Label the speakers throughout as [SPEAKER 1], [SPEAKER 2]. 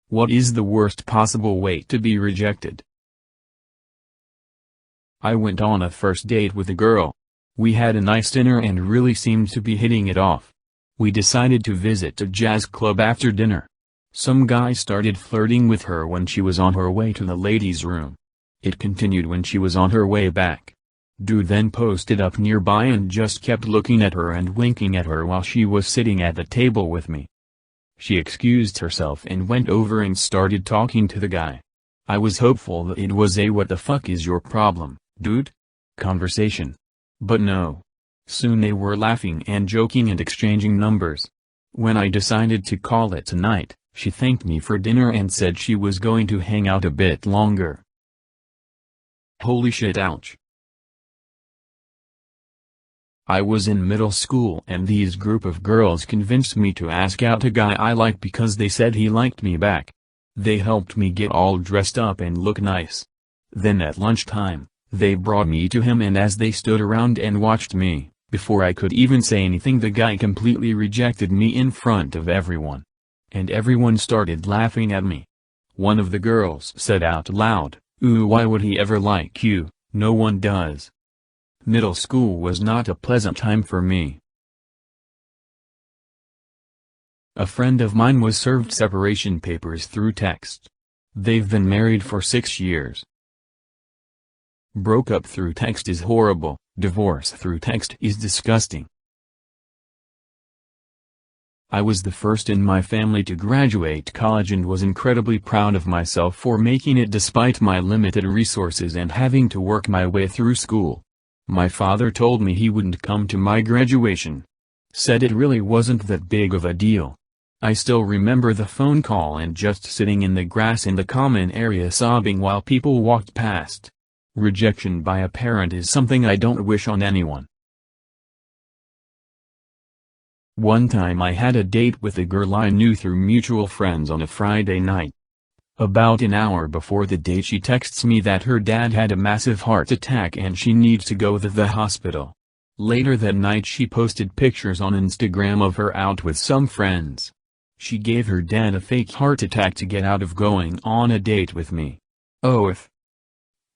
[SPEAKER 1] What is the worst possible way to be rejected? I went on a first date with a girl. We had a nice dinner and really seemed to be hitting it off. We decided to visit a jazz club after dinner. Some guy started flirting with her when she was on her way to the ladies' room. It continued when she was on her way back. Dude then posted up nearby and just kept looking at her and winking at her while she was sitting at the table with me. She excused herself and went over and started talking to the guy. I was hopeful that it was a "what the fuck is your problem, dude?" conversation. But no. Soon they were laughing and joking and exchanging numbers. When I decided to call it a night, she thanked me for dinner and said she was going to hang out a bit longer. Holy shit, ouch. I was in middle school and these group of girls convinced me to ask out a guy I liked because they said he liked me back. They helped me get all dressed up and look nice. Then at lunchtime, they brought me to him and as they stood around and watched me, before I could even say anything the guy completely rejected me in front of everyone. And everyone started laughing at me. One of the girls said out loud, "Ooh, why would he ever like you? No one does." Middle school was not a pleasant time for me. A friend of mine was served separation papers through text. They've been married for 6 years. Broke up through text is horrible, divorce through text is disgusting. I was the first in my family to graduate college and was incredibly proud of myself for making it despite my limited resources and having to work my way through school. My father told me he wouldn't come to my graduation. Said it really wasn't that big of a deal. I still remember the phone call and just sitting in the grass in the common area sobbing while people walked past. Rejection by a parent is something I don't wish on anyone. One time I had a date with a girl I knew through mutual friends on a Friday night. About an hour before the date she texts me that her dad had a massive heart attack and she needs to go to the hospital. Later that night she posted pictures on Instagram of her out with some friends. She gave her dad a fake heart attack to get out of going on a date with me. Oh if.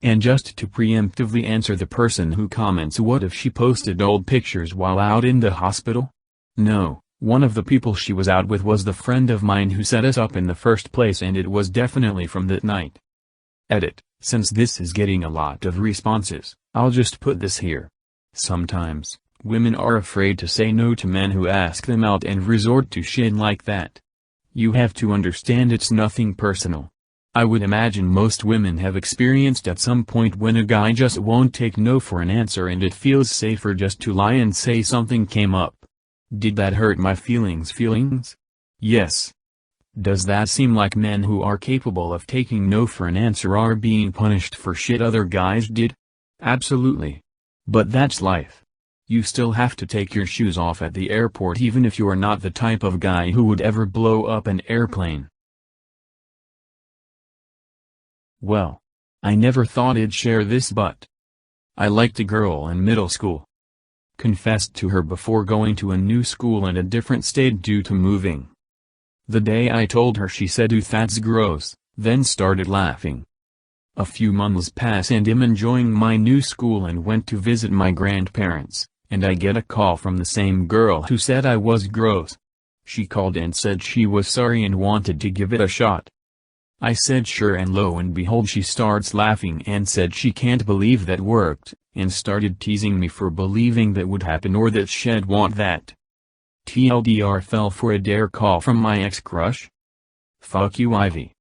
[SPEAKER 1] And just to preemptively answer the person who comments, what if she posted old pictures while out in the hospital? No, one of the people she was out with was the friend of mine who set us up in the first place and it was definitely from that night. Edit, since this is getting a lot of responses, I'll just put this here. Sometimes, women are afraid to say no to men who ask them out and resort to shit like that. You have to understand it's nothing personal. I would imagine most women have experienced at some point when a guy just won't take no for an answer and it feels safer just to lie and say something came up. Did that hurt my feelings? Yes. Does that seem like men who are capable of taking no for an answer are being punished for shit other guys did? Absolutely. But that's life. You still have to take your shoes off at the airport even if you are not the type of guy who would ever blow up an airplane. Well, I never thought I'd share this, but I liked a girl in middle school. Confessed to her before going to a new school in a different state due to moving. The day I told her she said, "Ooh, that's gross," then started laughing. A few months pass and I'm enjoying my new school and went to visit my grandparents, and I get a call from the same girl who said I was gross. She called and said she was sorry and wanted to give it a shot. I said sure, and lo and behold she starts laughing and said she can't believe that worked, and started teasing me for believing that would happen or that she'd want that. TLDR, fell for a dare call from my ex-crush? Fuck you, Ivy.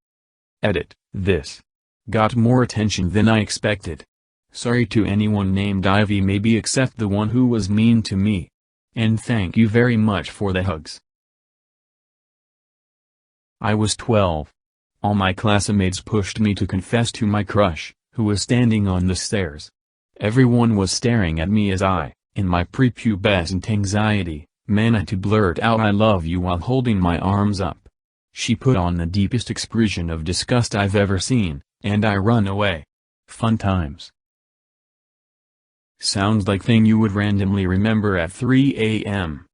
[SPEAKER 1] Edit, this got more attention than I expected. Sorry to anyone named Ivy, maybe except the one who was mean to me. And thank you very much for the hugs. I was 12. All my classmates pushed me to confess to my crush, who was standing on the stairs. Everyone was staring at me as I, in my prepubescent anxiety, managed to blurt out "I love you" while holding my arms up. She put on the deepest expression of disgust I've ever seen, and I run away. Fun times. Sounds like thing you would randomly remember at 3 a.m.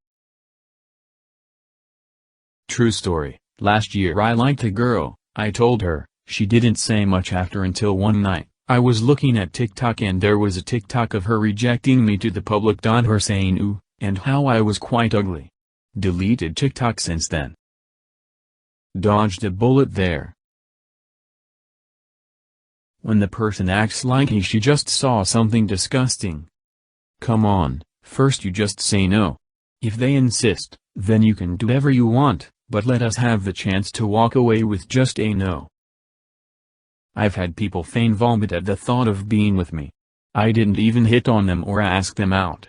[SPEAKER 1] True story. Last year I liked a girl, I told her. She didn't say much after until one night, I was looking at TikTok and there was a TikTok of her rejecting me to the public. Her saying ooh, and how I was quite ugly. Deleted TikTok since then. Dodged a bullet there. When the person acts like she just saw something disgusting. Come on, first you just say no. If they insist, then you can do whatever you want, but let us have the chance to walk away with just a no. I've had people feign vomit at the thought of being with me. I didn't even hit on them or ask them out.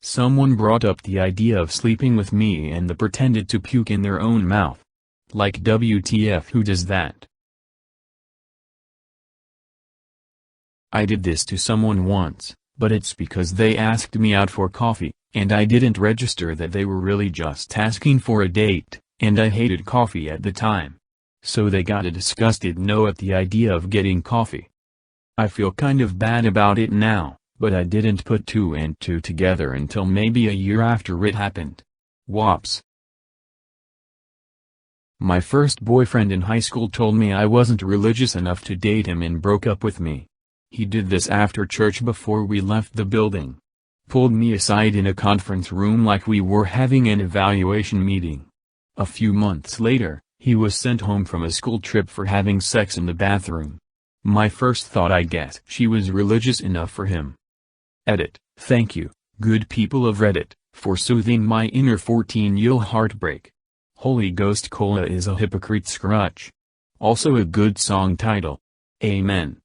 [SPEAKER 1] Someone brought up the idea of sleeping with me and they pretended to puke in their own mouth. Like WTF, who does that? I did this to someone once, but it's because they asked me out for coffee, and I didn't register that they were really just asking for a date, and I hated coffee at the time. So they got a disgusted no at the idea of getting coffee. I feel kind of bad about it now, but I didn't put two and two together until maybe a year after it happened. Whoops. My first boyfriend in high school told me I wasn't religious enough to date him and broke up with me. He did this after church before we left the building. Pulled me aside in a conference room like we were having an evaluation meeting. A few months later, he was sent home from a school trip for having sex in the bathroom. My first thought, I guess she was religious enough for him. Edit. Thank you, good people of Reddit, for soothing my inner 14-year heartbreak. Holy Ghost Cola is a hypocrite scrutch. Also a good song title. Amen.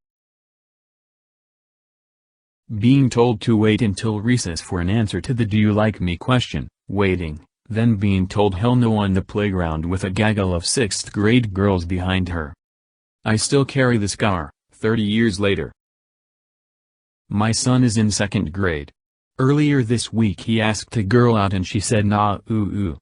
[SPEAKER 1] Being told to wait until recess for an answer to the "do you like me" question, waiting, then being told hell no on the playground with a gaggle of 6th grade girls behind her. I still carry the scar, 30 years later. My son is in 2nd grade. Earlier this week he asked a girl out and she said nah ooh.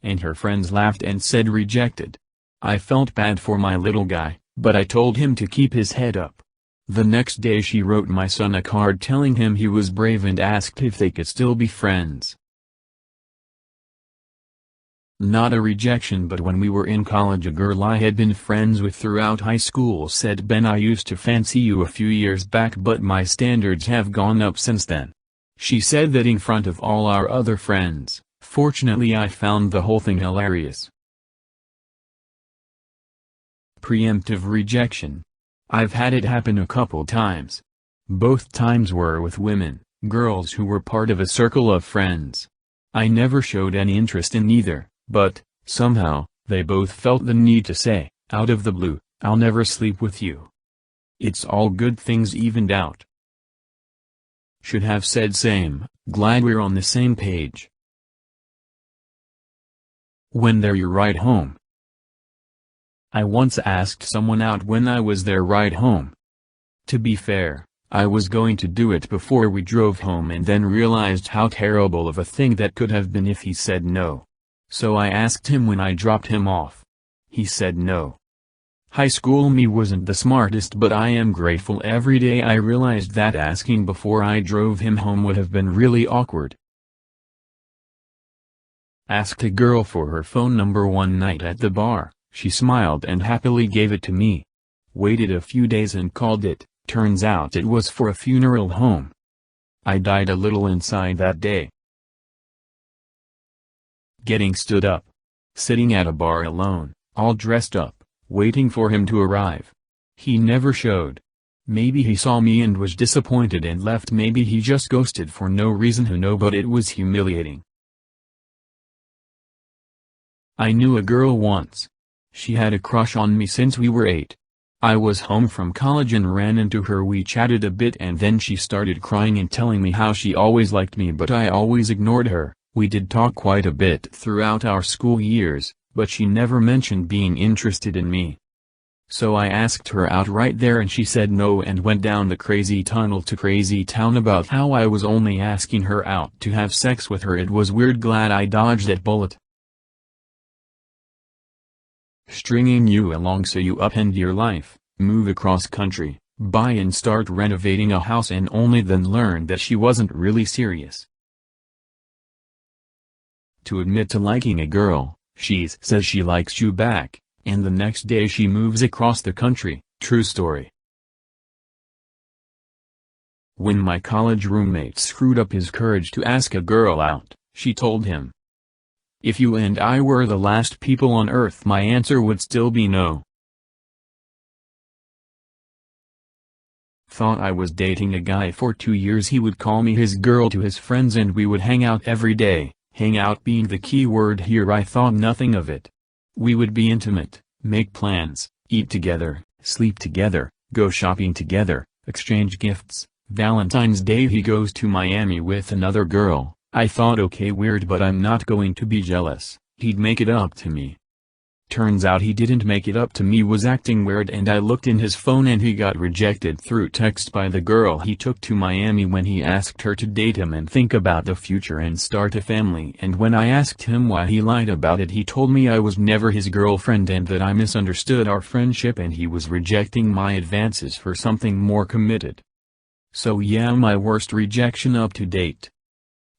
[SPEAKER 1] And her friends laughed and said rejected. I felt bad for my little guy, but I told him to keep his head up. The next day she wrote my son a card telling him he was brave and asked if they could still be friends. Not a rejection, but when we were in college a girl I had been friends with throughout high school said, "Ben, I used to fancy you a few years back but my standards have gone up since then." She said that in front of all our other friends. Fortunately I found the whole thing hilarious. Preemptive rejection. I've had it happen a couple times. Both times were with women, girls who were part of a circle of friends. I never showed any interest in either, but, somehow, they both felt the need to say, out of the blue, "I'll never sleep with you." It's all good things evened out. Should have said same, glad we're on the same page. When they're your ride home. I once asked someone out when I was their ride home. To be fair, I was going to do it before we drove home and then realized how terrible of a thing that could have been if he said no. So I asked him when I dropped him off. He said no. High school me wasn't the smartest, but I am grateful every day I realized that asking before I drove him home would have been really awkward. Asked a girl for her phone number one night at the bar. She smiled and happily gave it to me. Waited a few days and called it. Turns out it was for a funeral home. I died a little inside that day. Getting stood up. Sitting at a bar alone, all dressed up, waiting for him to arrive. He never showed. Maybe he saw me and was disappointed and left, maybe he just ghosted for no reason, who knows, but it was humiliating. I knew a girl once. She had a crush on me since we were 8. I was home from college and ran into her. We chatted a bit and then she started crying and telling me how she always liked me but I always ignored her. We did talk quite a bit throughout our school years, but she never mentioned being interested in me. So I asked her out right there and she said no and went down the crazy tunnel to crazy town about how I was only asking her out to have sex with her. It was weird, glad I dodged that bullet. Stringing you along so you upend your life, move across country, buy and start renovating a house and only then learn that she wasn't really serious. To admit to liking a girl, she says she likes you back, And the next day she moves across the country. True story. When my college roommate screwed up his courage to ask a girl out, she told him, "If you and I were the last people on earth, my answer would still be no." Thought I was dating a guy for 2 years. He would call me his girl to his friends and we would hang out every day, hang out being the key word here. I thought nothing of it. We would be intimate, make plans, eat together, sleep together, go shopping together, exchange gifts. Valentine's Day he goes to Miami with another girl. I thought, okay, weird, but I'm not going to be jealous. He'd make it up to me. Turns out he didn't make it up to me, was acting weird, and I looked in his phone and he got rejected through text by the girl he took to Miami when he asked her to date him and think about the future and start a family. And when I asked him why he lied about it, he told me I was never his girlfriend and that I misunderstood our friendship and he was rejecting my advances for something more committed. So yeah, my worst rejection up to date.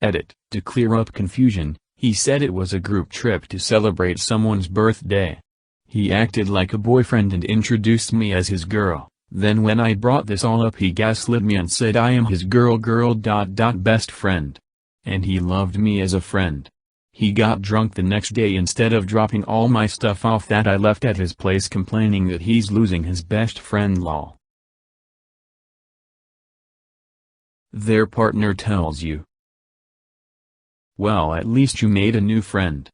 [SPEAKER 1] Edit. To clear up confusion, he said it was a group trip to celebrate someone's birthday. He acted like a boyfriend and introduced me as his girl. Then when I brought this all up, he gaslit me and said I am his girl best friend. And he loved me as a friend. He got drunk the next day. Instead of dropping all my stuff off that I left at his place, complaining that he's losing his best friend. Lol. Their partner tells you, "Well, at least you made a new friend."